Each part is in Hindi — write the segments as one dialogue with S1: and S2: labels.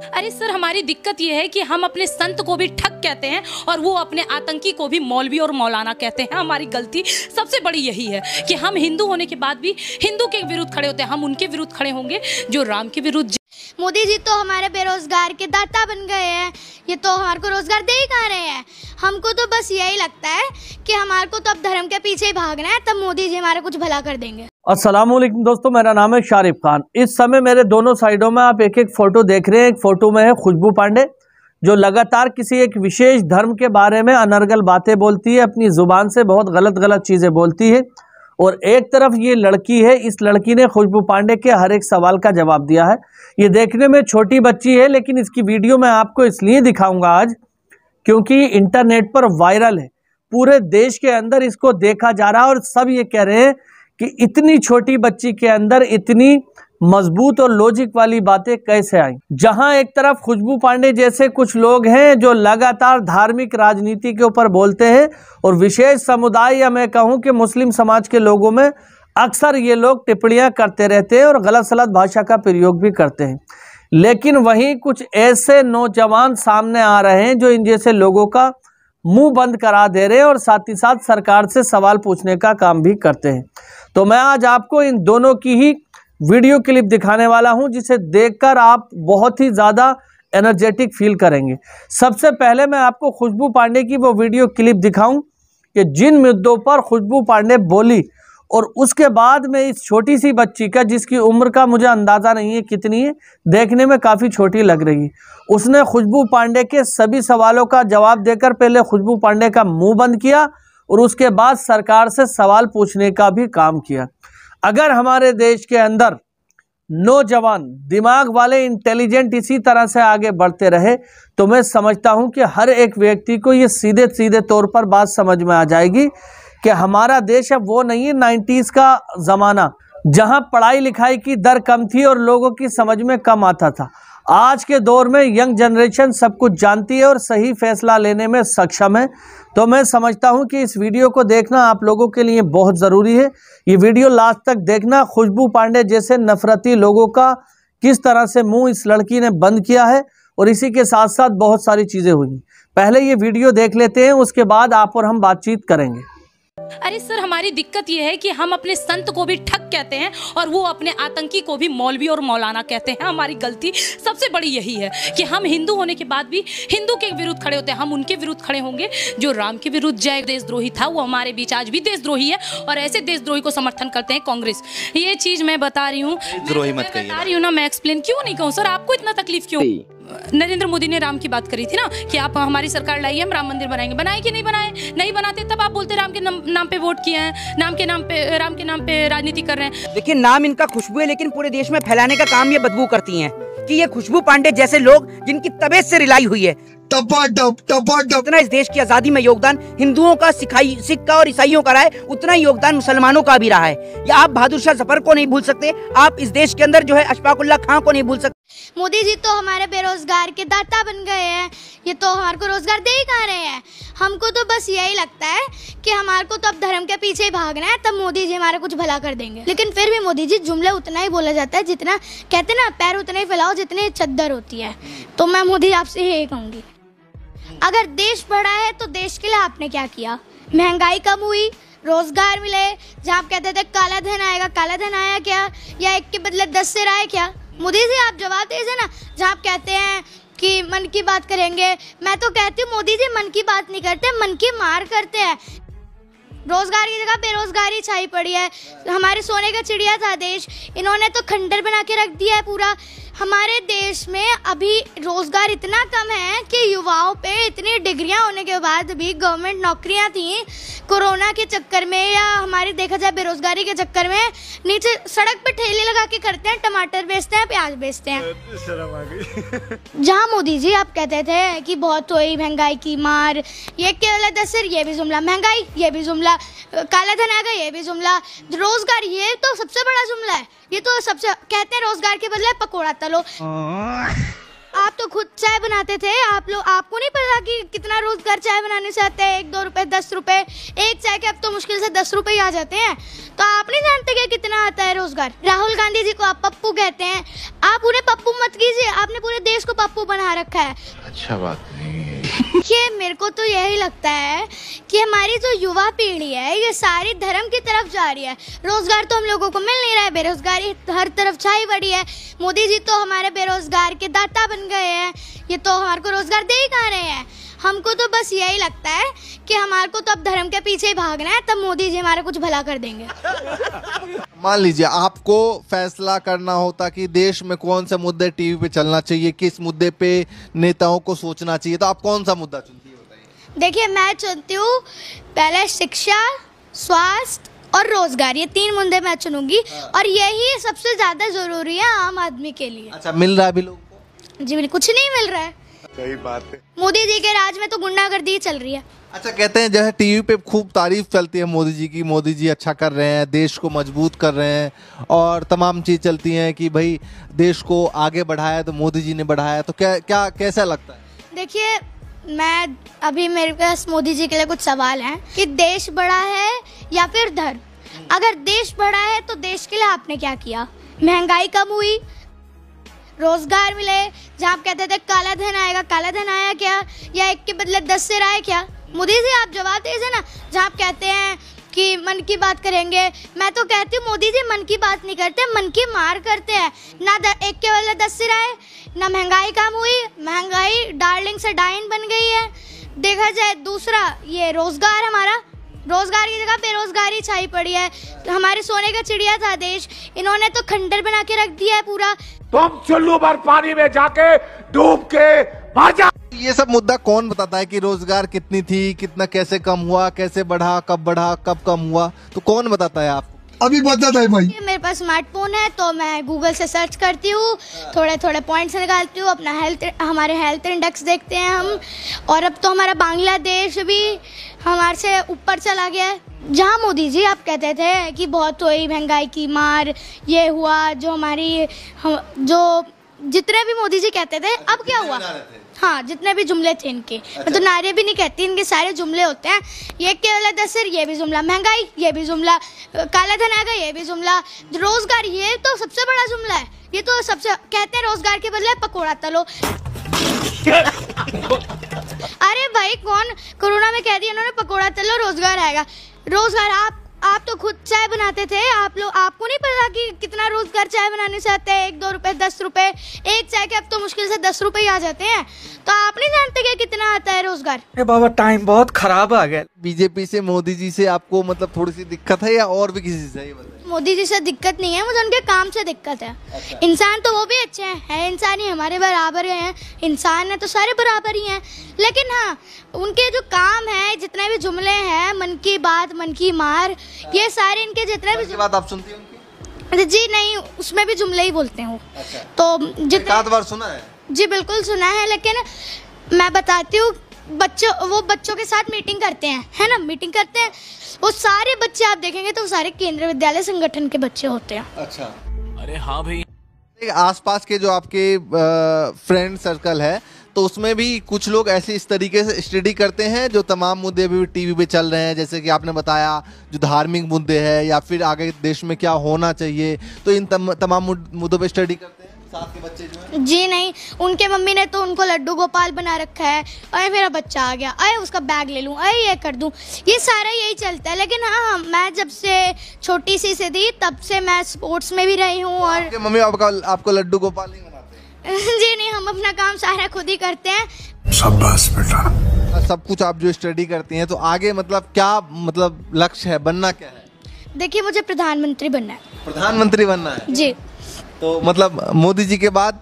S1: अरे सर, हमारी दिक्कत ये है कि हम अपने संत को भी ठग कहते हैं और वो अपने आतंकी को भी मौलवी और मौलाना कहते हैं। हमारी गलती सबसे बड़ी यही है कि हम हिंदू होने के बाद भी हिंदू के विरुद्ध खड़े होते हैं। हम उनके विरुद्ध खड़े होंगे जो राम के विरुद्ध।
S2: मोदी जी तो हमारे बेरोजगार के दाता बन गए हैं। ये तो हमारे को रोजगार दे ही कहाँ रहे हैं। हमको तो बस यही लगता है कि हमारे को तो अब धर्म के पीछे ही भागना है, तब मोदी जी हमारा कुछ भला कर देंगे।
S3: अस्सलाम वालेकुम दोस्तों, मेरा नाम है शारिफ खान। इस समय मेरे दोनों साइडों में आप एक एक फोटो देख रहे हैं। एक फोटो में है खुशबू पांडे, जो लगातार किसी एक विशेष धर्म के बारे में अनर्गल बातें बोलती है, अपनी जुबान से बहुत गलत चीजें बोलती है। और एक तरफ ये लड़की है, इस लड़की ने खुशबू पांडे के हर एक सवाल का जवाब दिया है। ये देखने में छोटी बच्ची है, लेकिन इसकी वीडियो मैं आपको इसलिए दिखाऊंगा आज क्योंकि इंटरनेट पर वायरल है। पूरे देश के अंदर इसको देखा जा रहा है और सब ये कह रहे हैं कि इतनी छोटी बच्ची के अंदर इतनी मजबूत और लॉजिक वाली बातें कैसे आई। जहां एक तरफ खुशबू पांडे जैसे कुछ लोग हैं जो लगातार धार्मिक राजनीति के ऊपर बोलते हैं और विशेष समुदाय या मैं कहूं कि मुस्लिम समाज के लोगों में अक्सर ये लोग टिप्पणियां करते रहते हैं और गलत सलत भाषा का प्रयोग भी करते हैं। लेकिन वहीं कुछ ऐसे नौजवान सामने आ रहे हैं जो इन जैसे लोगों का मुंह बंद करा दे रहे हैं और साथ ही साथ सरकार से सवाल पूछने का काम भी करते हैं। तो मैं आज आपको इन दोनों की ही वीडियो क्लिप दिखाने वाला हूं, जिसे देखकर आप बहुत ही ज़्यादा एनर्जेटिक फील करेंगे। सबसे पहले मैं आपको खुशबू पांडे की वो वीडियो क्लिप दिखाऊं कि जिन मुद्दों पर खुशबू पांडे बोली, और उसके बाद में इस छोटी सी बच्ची का, जिसकी उम्र का मुझे अंदाज़ा नहीं है कितनी है, देखने में काफ़ी छोटी लग रही है, उसने खुशबू पांडे के सभी सवालों का जवाब देकर पहले खुशबू पांडे का मुंह बंद किया और उसके बाद सरकार से सवाल पूछने का भी काम किया। अगर हमारे देश के अंदर नौजवान दिमाग वाले इंटेलिजेंट इसी तरह से आगे बढ़ते रहे तो मैं समझता हूं कि हर एक व्यक्ति को ये सीधे सीधे तौर पर बात समझ में आ जाएगी कि हमारा देश अब वो नहीं है 90s का ज़माना, जहां पढ़ाई लिखाई की दर कम थी और लोगों की समझ में कम आता था। आज के दौर में यंग जनरेशन सब कुछ जानती है और सही फैसला लेने में सक्षम है। तो मैं समझता हूं कि इस वीडियो को देखना आप लोगों के लिए बहुत ज़रूरी है। ये वीडियो लास्ट तक देखना। खुशबू पांडे जैसे नफरती लोगों का किस तरह से मुंह इस लड़की ने बंद किया है, और इसी के साथ साथ बहुत सारी चीज़ें हुई। पहले ये वीडियो देख लेते हैं, उसके बाद आप और हम बातचीत करेंगे।
S1: अरे सर, हमारी दिक्कत ये है कि हम अपने संत को भी ठग कहते हैं और वो अपने आतंकी को भी मौलवी और मौलाना कहते हैं। हमारी गलती सबसे बड़ी यही है कि हम हिंदू होने के बाद भी हिंदू के विरुद्ध खड़े होते हैं। हम उनके विरुद्ध खड़े होंगे जो राम के विरुद्ध जय देशद्रोही था, वो हमारे बीच आज भी देशद्रोही है और ऐसे देशद्रोही को समर्थन करते हैं कांग्रेस। ये चीज़ मैं बता रही हूँ, बता रही हूँ ना, मैं एक्सप्लेन क्यों नहीं कहूँ सर, आपको इतना तकलीफ क्यों? नरेंद्र मोदी ने राम की बात करी थी ना कि आप हमारी सरकार लाइए, हम राम मंदिर बनाएंगे। बनाए कि नहीं बनाए? नहीं बनाते तब आप बोलते राम के नाम पे वोट किए हैं, राम के नाम पे राजनीति कर रहे हैं।
S4: देखिए, नाम इनका खुशबू है, लेकिन पूरे देश में फैलाने का काम ये बदबू करती हैं कि ये खुशबू पांडे जैसे लोग जिनकी तबीयत से रिलाई हुई है। उतना इस देश की आजादी में योगदान हिंदुओं का, सिख का और ईसाइयों का रहा है, उतना ही योगदान मुसलमानों का भी रहा है। या आप बहादुर शाह जफर को नहीं भूल सकते, आप इस देश के अंदर जो है अशफाकुल्लाह खां को नहीं भूल सकते।
S2: मोदी जी तो हमारे बेरोजगार के दाता बन गए हैं। ये तो हमारे को रोजगार दे ही कहाँ रहे हैं। हमको तो बस यही लगता है कि हमारे को तो अब धर्म के पीछे ही भागना है, तब मोदी जी हमारा कुछ भला कर देंगे। लेकिन फिर भी मोदी जी जुमला उतना ही बोला जाता है जितना, कहते ना, पैर उतना ही फैलाओ जितनी चद्दर होती है। तो मैं मोदी आपसे यही कहूँगी, अगर देश बढ़ा है तो देश के लिए आपने क्या किया? महंगाई कम हुई, रोजगार मिले। जहाँ आप कहते थे काला धन आएगा, काला धन आया क्या? या एक के बदले 10 सिर आए क्या? मोदी जी आप जवाब दीजिए ना। जहाँ आप कहते हैं कि मन की बात करेंगे, मैं तो कहती हूँ मोदी जी मन की बात नहीं करते, मन की मार करते हैं। रोजगार की जगह बेरोजगारी छाई पड़ी है। हमारे सोने का चिड़िया था देश, इन्होंने तो खंडर बना के रख दिया है पूरा। हमारे देश में अभी रोजगार इतना कम है कि युवाओं पे इतनी डिग्रियां होने के बाद भी गवर्नमेंट नौकरियां थी, कोरोना के चक्कर में या हमारी देखा जाए बेरोजगारी के चक्कर में नीचे सड़क पे ठेले लगा के करते हैं, टमाटर बेचते हैं, प्याज बेचते हैं। शर्म आ गई। जहाँ मोदी जी आप कहते थे कि बहुत हुई महंगाई की मार, ये केवल 10 सिर, ये भी जुमला, महंगाई ये भी जुमला, काला धन आ गया ये भी जुमला, रोजगार ये तो सबसे बड़ा जुमला है। ये तो सबसे कहते हैं रोजगार के बदले पकोड़ा तलो। आप तो खुद चाय बनाते थे। आपको नहीं पता कि कितना रोजगार चाय बनाने से आता है? 1-2 रुपए, 10 रुपए एक चाय के अब तो मुश्किल से 10 रुपए ही आ जाते हैं। तो आप नहीं जानते कि कितना आता है रोजगार। राहुल गांधी जी को आप पप्पू कहते हैं, आप उन्हें पप्पू मत कीजिए, आपने पूरे देश को पप्पू बना रखा है।
S5: अच्छा बात नहीं है
S2: ये मेरे को तो यही लगता है कि हमारी जो युवा पीढ़ी है ये सारी धर्म की तरफ जा रही है। रोजगार तो हम लोगों को मिल नहीं रहा है, बेरोजगारी हर तरफ छाई पड़ी है। मोदी जी तो हमारे बेरोजगार के दाता बन गए हैं, ये तो हमारे को रोजगार दे ही कहाँ रहे हैं। हमको तो बस यही लगता है कि हमारे को तो अब धर्म के पीछे ही भागना है, तब मोदी जी हमारा कुछ भला कर देंगे।
S5: मान लीजिए आपको फैसला करना होता कि देश में कौन से मुद्दे टीवी पे चलना चाहिए, किस मुद्दे पे नेताओं को सोचना चाहिए, तो आप कौन सा मुद्दा चुनती है बताइए।
S2: देखिए मैं चुनती हूँ पहले शिक्षा, स्वास्थ्य और रोजगार, ये 3 मुद्दे मैं चुनूंगी। और यही सबसे ज्यादा जरूरी है आम आदमी के लिए।
S5: अच्छा, मिल रहा है अभी लोगों को?
S2: जी कुछ नहीं मिल रहा है।
S5: सही बात है।
S2: मोदी जी के राज में तो गुंडागर्दी चल रही है।
S5: अच्छा, कहते हैं जैसे टीवी पे खूब तारीफ चलती है मोदी जी की, मोदी जी अच्छा कर रहे हैं, देश को मजबूत कर रहे हैं और तमाम चीज चलती हैं कि भाई देश को आगे बढ़ाया तो मोदी जी ने बढ़ाया, तो क्या कैसा लगता है?
S2: देखिए मेरे पास मोदी जी के लिए कुछ सवाल हैं कि देश बड़ा है या फिर धर्म। अगर देश बड़ा है तो देश के लिए आपने क्या किया? महंगाई कम हुई, रोजगार मिले। जहाँ आप कहते थे काला धन आएगा, काला धन आया क्या? या 1 के बदले 10 सिर आए क्या? मोदी जी आप जवाब दीजिए ना। जहाँ आप कहते हैं कि मन की बात करेंगे, मैं तो कहती हूँ मोदी जी मन की बात नहीं करते, मन की मार करते हैं। ना 1 के बदले 10 सिर आए, ना महंगाई कम हुई, महंगाई डार्लिंग से डाइन बन गई है। देखा जाए दूसरा ये रोजगार, हमारा रोजगार की जगह बेरोजगारी छाई पड़ी है। हमारे सोने का चिड़िया था देश, इन्होंने तो खंडर बना के रख दिया है पूरा।
S6: तुम चुल्लू भर पानी में जाके डूब के मर जा।
S5: ये सब मुद्दा कौन बताता है कि रोजगार कितनी थी, कितना कैसे कम हुआ, कैसे बढ़ा, कब कम हुआ, तो कौन बताता है आपको?
S7: अभी बताता है भाई।
S2: मेरे पास स्मार्टफोन है तो मैं गूगल से सर्च करती हूँ, थोड़े पॉइंट्स निकालती हूँ, अपना हमारे हेल्थ इंडेक्स देखते हैं हम। और अब तो हमारा बांग्लादेश भी हमारे से ऊपर चला गया है। जहाँ मोदी जी आप कहते थे कि बहुत हुई महंगाई की मार, ये हुआ जो जो जितने भी मोदी जी कहते थे, अब क्या हुआ? हाँ, जितने भी जुमले थे इनके, मैं तो नारे भी नहीं कहती, इनके सारे जुमले होते हैं। ये केवल 10 सिर, ये भी जुमला, महंगाई ये भी जुमला, काला धन आएगा ये भी जुमला, रोजगार ये तो सबसे बड़ा जुमला है। ये तो सबसे कहते हैं रोजगार के बदले पकोड़ा तलो। अरे भाई कौन कोरोना में कह दिया इन्होंने पकोड़ा तलो रोजगार आएगा? रोजगार आप तो खुद चाय बनाते थे। आपको नहीं पता कि कितना रोजगार चाय बनाने से आता है? 1-2 रुपए, 10 रुपए एक चाय के अब तो मुश्किल से 10 रुपए ही आ जाते हैं। तो आप नहीं जानते कि कितना आता है रोजगार।
S3: बाबा टाइम बहुत खराब आ गया।
S5: बीजेपी से, मोदी जी से आपको मतलब थोड़ी सी दिक्कत है या और भी किसी से?
S2: मोदी जी से दिक्कत नहीं है, मुझे उनके काम से दिक्कत है। अच्छा। इंसान तो वो भी अच्छे हैं, इंसान ही हमारे बराबर हैं, इंसान है तो सारे बराबर ही हैं। लेकिन हाँ, उनके जो काम है, जितने भी जुमले हैं, मन की बात, मन की मार, ये सारे इनके जितने भी
S5: बात आप सुनती हैं उनकी?
S2: जी नहीं, उसमें भी जुमले ही बोलते हैं वो।
S5: अच्छा।
S2: तो जितने
S5: बार सुना है?
S2: जी बिल्कुल सुना है, लेकिन मैं बताती हूँ, बच्चों के साथ मीटिंग करते हैं, है ना, मीटिंग करते हैं, वो सारे बच्चे आप देखेंगे तो सारे केंद्रीय विद्यालय संगठन के बच्चे होते हैं।
S5: अच्छा।
S6: अरे हाँ भाई।
S5: आसपास के जो आपके फ्रेंड सर्कल है, तो उसमें भी कुछ लोग ऐसे इस तरीके से स्टडी करते हैं जो तमाम मुद्दे भी टीवी पे चल रहे हैं, जैसे कि आपने बताया जो धार्मिक मुद्दे हैं या फिर आगे देश में क्या होना चाहिए, तो इन तमाम मुद्दों पे स्टडी करते हैं साथ के बच्चे जो हैं?
S2: जी नहीं, उनके मम्मी ने तो उनको लड्डू गोपाल बना रखा है। अरे मेरा बच्चा आ गया, अरे उसका बैग ले लूं, अरे ये कर दूं, ये सारा यही चलता है। लेकिन हाँ, मैं जब से छोटी सी से थी तब से मैं स्पोर्ट्स में भी रही हूँ। और
S5: आपके मम्मी आपको लड्डू गोपाल नहीं बनाते?
S2: जी नहीं, हम अपना काम सारा खुद ही करते हैं।
S7: शाबाश बेटा।
S5: सब कुछ आप जो स्टडी करती हैं, तो आगे मतलब क्या लक्ष्य है, बनना क्या है?
S2: देखिए मुझे प्रधानमंत्री बनना है।
S5: प्रधानमंत्री बनना है
S2: जी।
S5: तो मतलब मोदी जी के बाद?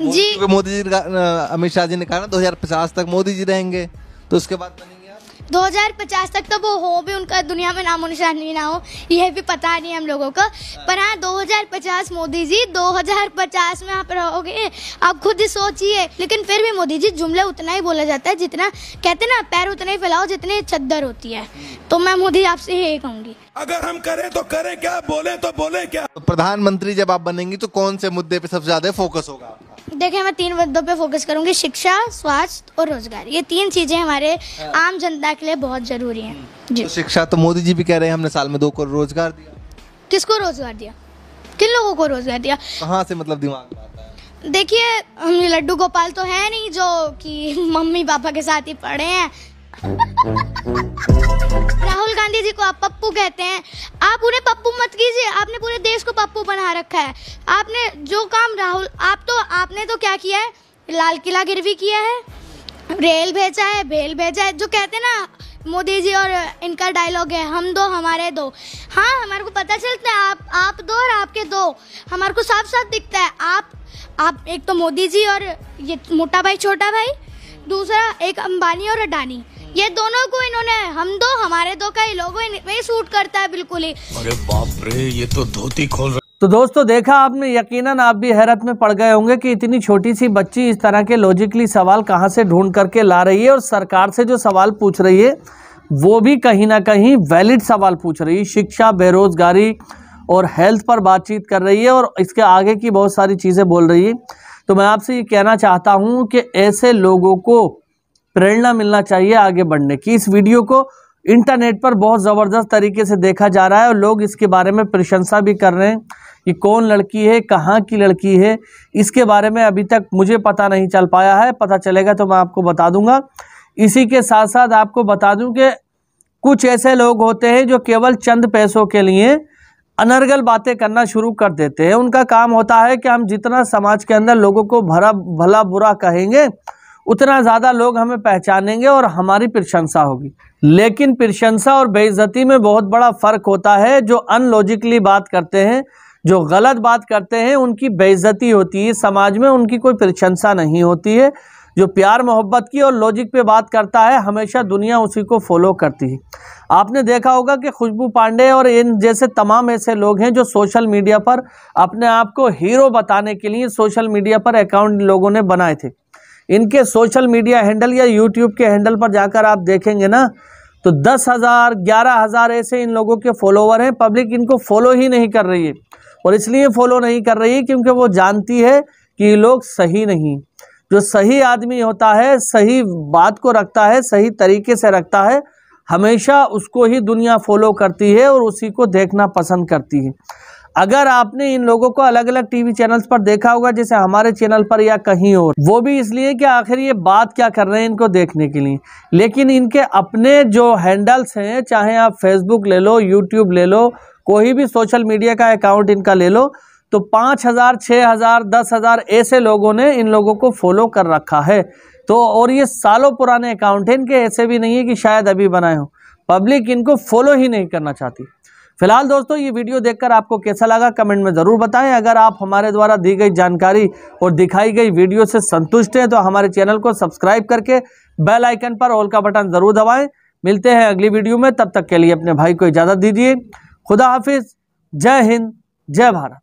S2: जी
S5: मोदी जी अमित शाह जी ने कहा ना 2050 तक मोदी जी रहेंगे, तो उसके बाद बनेंगे आप?
S2: 2050 तक तो वो हो भी, उनका दुनिया में नामो निशान नहीं ना हो, यह भी पता नहीं हम लोगों को। पर हाँ, 2050 मोदी जी 2050 में आप रहोगे, आप खुद ही सोचिए। लेकिन फिर भी मोदी जी जुमले उतना ही बोला जाता है जितना कहते ना, पैर उतने ही फैलाओ जितनी चद्दर होती है। तो मैं मोदी आपसे यही कहूँगी,
S6: अगर हम करें तो करें क्या, बोले तो बोले क्या।
S5: तो प्रधानमंत्री जब आप बनेंगी तो कौन से मुद्दे पे सबसे ज्यादा फोकस होगा आपका?
S2: देखिए, मैं 3 मुद्दों पे फोकस करूंगी, शिक्षा, स्वास्थ्य और रोजगार। ये 3 चीजें हमारे आम जनता के लिए बहुत जरूरी हैं जी।
S5: तो शिक्षा तो मोदी जी भी कह रहे हैं हमने साल में 2 करोड़ रोजगार दिया।
S2: किसको रोजगार दिया? किन लोगों को रोजगार दिया?
S5: कहाँ से मतलब दिमाग में आता है?
S2: देखिए, हम लड्डू गोपाल तो है नहीं जो कि मम्मी पापा के साथ ही पढ़े हैं। राहुल गांधी जी को आप पप्पू कहते हैं, आप उन्हें पप्पू मत कीजिए, आपने पूरे देश को पप्पू बना रखा है। आपने जो काम आपने तो क्या किया है, लाल किला गिरवी किया है, रेल भेजा है, भेल भेजा है। जो कहते हैं ना मोदी जी और इनका डायलॉग है, हम दो हमारे दो। हाँ, हमारे को पता चलता है आप दो और आपके दो, हमारे को साफ साफ दिखता है। आप एक तो मोदी जी और ये मोटा भाई छोटा भाई, दूसरा एक अंबानी और अडानी, ये दोनों को इन्होंने हम दो हमारे दो का ही लोगो इनमें सूट करता है बिल्कुल ही।
S8: अरे बाप रे, ये तो धोती खोल रहा।
S3: तो दोस्तों देखा आपने, यकीनन आप भी हैरत में पड़ गए होंगे कि इतनी छोटी सी बच्ची इस तरह के लॉजिकली सवाल कहां से ढूंढ करके ला रही है, और सरकार से जो सवाल पूछ रही है वो भी कहीं ना कहीं वैलिड सवाल पूछ रही है। शिक्षा, बेरोजगारी और हेल्थ पर बातचीत कर रही है, और इसके आगे की बहुत सारी चीज़ें बोल रही है। तो मैं आपसे ये कहना चाहता हूँ कि ऐसे लोगों को प्रेरणा मिलना चाहिए आगे बढ़ने की। इस वीडियो को इंटरनेट पर बहुत ज़बरदस्त तरीके से देखा जा रहा है, और लोग इसके बारे में प्रशंसा भी कर रहे हैं कि कौन लड़की है, कहाँ की लड़की है। इसके बारे में अभी तक मुझे पता नहीं चल पाया है, पता चलेगा तो मैं आपको बता दूंगा। इसी के साथ साथ आपको बता दूं कि कुछ ऐसे लोग होते हैं जो केवल चंद पैसों के लिए अनर्गल बातें करना शुरू कर देते हैं। उनका काम होता है कि हम जितना समाज के अंदर लोगों को भला बुरा कहेंगे, उतना ज़्यादा लोग हमें पहचानेंगे और हमारी प्रशंसा होगी। लेकिन प्रशंसा और बेइज्जती में बहुत बड़ा फ़र्क होता है। जो अनलॉजिकली बात करते हैं, जो गलत बात करते हैं, उनकी बेइज्जती होती है समाज में, उनकी कोई प्रशंसा नहीं होती है। जो प्यार मोहब्बत की और लॉजिक पे बात करता है, हमेशा दुनिया उसी को फॉलो करती है। आपने देखा होगा कि खुशबू पांडे और इन जैसे तमाम ऐसे लोग हैं जो सोशल मीडिया पर अपने आप को हीरो बताने के लिए सोशल मीडिया पर अकाउंट लोगों ने बनाए थे। इनके सोशल मीडिया हैंडल या यूट्यूब के हैंडल पर जाकर आप देखेंगे ना, तो 10,000 11,000 ऐसे इन लोगों के फॉलोवर हैं। पब्लिक इनको फॉलो ही नहीं कर रही है, और इसलिए फॉलो नहीं कर रही है क्योंकि वो जानती है कि ये लोग सही नहीं। जो सही आदमी होता है, सही बात को रखता है, सही तरीके से रखता है, हमेशा उसको ही दुनिया फॉलो करती है और उसी को देखना पसंद करती है। अगर आपने इन लोगों को अलग अलग टीवी चैनल्स पर देखा होगा, जैसे हमारे चैनल पर या कहीं और, वो भी इसलिए कि आखिर ये बात क्या कर रहे हैं इनको देखने के लिए। लेकिन इनके अपने जो हैंडल्स हैं, चाहे आप फेसबुक ले लो, यूट्यूब ले लो, कोई भी सोशल मीडिया का अकाउंट इनका ले लो, तो 5,000 6,000 10,000 ऐसे लोगों ने इन लोगों को फॉलो कर रखा है। तो और ये सालों पुराने अकाउंट हैं इनके, ऐसे भी नहीं है कि शायद अभी बनाए हो। पब्लिक इनको फॉलो ही नहीं करना चाहती। फिलहाल दोस्तों, ये वीडियो देखकर आपको कैसा लगा कमेंट में ज़रूर बताएं। अगर आप हमारे द्वारा दी गई जानकारी और दिखाई गई वीडियो से संतुष्ट हैं तो हमारे चैनल को सब्सक्राइब करके बेल आइकन पर ऑल का बटन ज़रूर दबाएं। मिलते हैं अगली वीडियो में, तब तक के लिए अपने भाई को इजाज़त दीजिए। खुदा हाफिज़। जय हिंद, जय भारत।